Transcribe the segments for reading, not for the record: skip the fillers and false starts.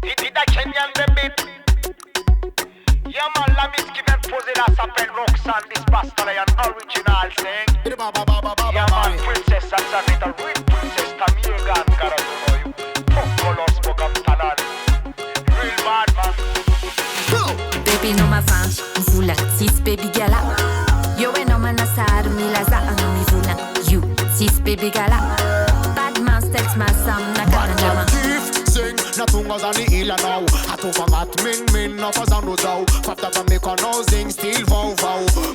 Did a Kenyan the bit? Yeah man, la miski ven pose la s'appelle Roxanne, this bastard an original thing. Yeah man, princess and Sarita, real princess Tamir Karasuno, you Pocolos Bogam Tanan. Real bad man. Baby no ma fanci, mvula, sis baby gala. Yo e no man asar, mi la za ano mi vula. You, sis baby gala. Bad man steaks my sam na kanana. Sing, na tunga zani ila now. Hatu fangat min, na fazano zao. Fafta va meka no zing, still vau.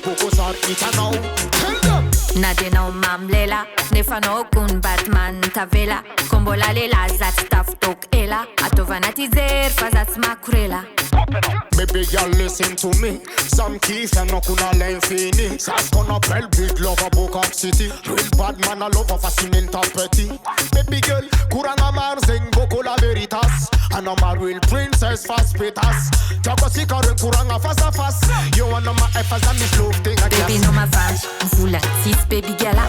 Boko sar ita now. Tell them. Na de no mamlela, ne fano kun Batman tavela. Kombola le la zat staff tok ela. Atovanati zer fazat makurela. Baby girl listen to me. Some keys and no kuna lenfini. Sas gonna bell big lover Bokak City. Real bad man a lover fascinating tapeti. Baby girl, kuranga marzing boko la veritas. And I'm a real princess fast petas. Jago sikaren kuranga fast a fast. You wanna my effers and me slow thing a Baby no ma fanci, mvula, sis baby gala.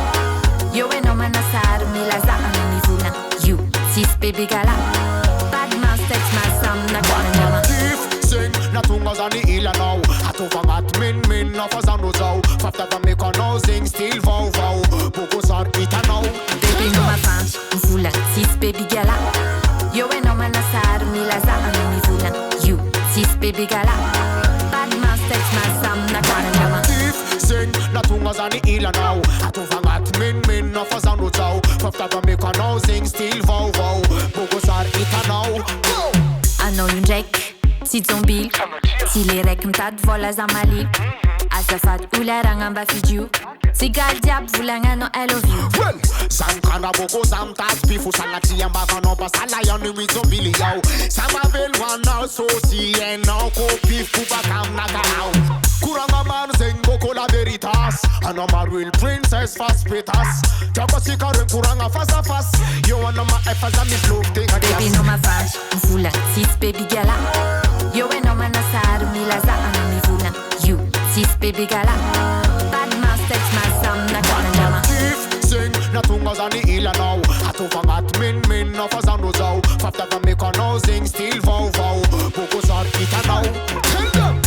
Yo e no man asar, mi la za ano mi vula. You, sis baby gala. Bad man steaks my sam na kanana. Sing, na tunga zani ila now. Hatu fangat min, na fazano zao. Fafta va meka no zing, still vau. Boko sar ita now. Baby no ma fanci, mvula, sis baby gala. Yo e no man asar, mi la za ano mi vula. You, sis baby gala. Bad man steaks my sam na kanana. Sing, na tunga zani ila now. Hatu fangat min, na fazano zao. Fafta va meka no zing, still vau. Boko sar ita now. Ano yung Jack, si zombil. Si le rek mtad vola za mali. Asafat ularang amba fidiu. Si gal diab vulanga no I love you. Well, Sankana boko zamtas pifu salati yamba kano basala yanu mizombili yao. Samavel wana so si eno ko pifu bakam nagao. Kuranga man zengo ko la veritas. And I'm a real princess fast petas. Jago sikaren kuranga fast a fast. You wanna my effers and me slow thing a Baby no ma fanci, mvula, sis baby gala. Yo e no man asar, mi la za ano mi vula. You, sis baby gala. Bad man steaks my sam na kanana. Sing, na tunga zani ila now. Hatu fangat min, na fazano zao. Fafta va meka no zing, still vau. Boko sar ita now. Tell them.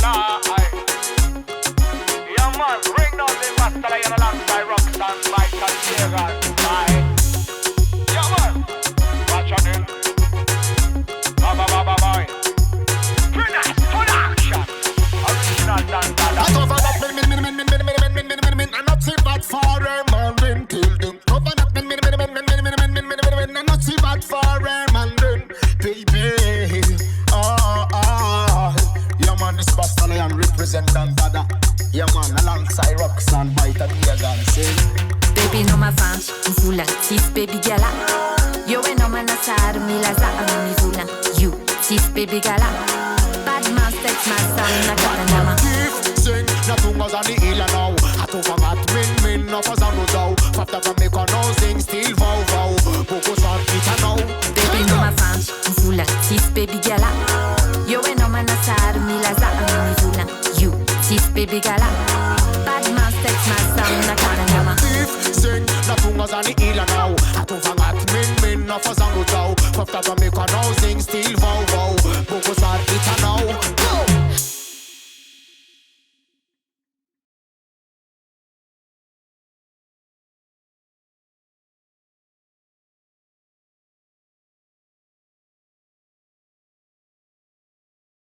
La, aye. Yeah man, ring down the master lion alongside Roxanne, Michael Jagan, aye. Yeah man, watch out them. Bye. Prince production, original dandala. I cover up min, and not see bad for a man then till them. Cover up min, and not see bad for a man then, baby. Yeah man, this bastard I am represent Dandada. Yeah man, alongside Roxanne, Bite Jagan sing. Baby no ma fanci, mvula, sis baby gala. Yo e no man asar, mi la za ano mi vula. You, sis baby gala. Bad man steaks my sam na kanana. Sing, na tunga zani ila now. Hatu fangat min, na fazano zao. Fafta va meka no zing, still vau. Boko sar ita now. Baby no ma fanci, mvula, sis baby gala. Yo e no man asar, mi la za ano mi vula. You, sis baby gala. Bad man steaks my sam na kanana. Sing, na tunga zani ila now. Hatu fangat min, na fazano zao. Fafta va meka no zing, still vau. Boko sar ita now.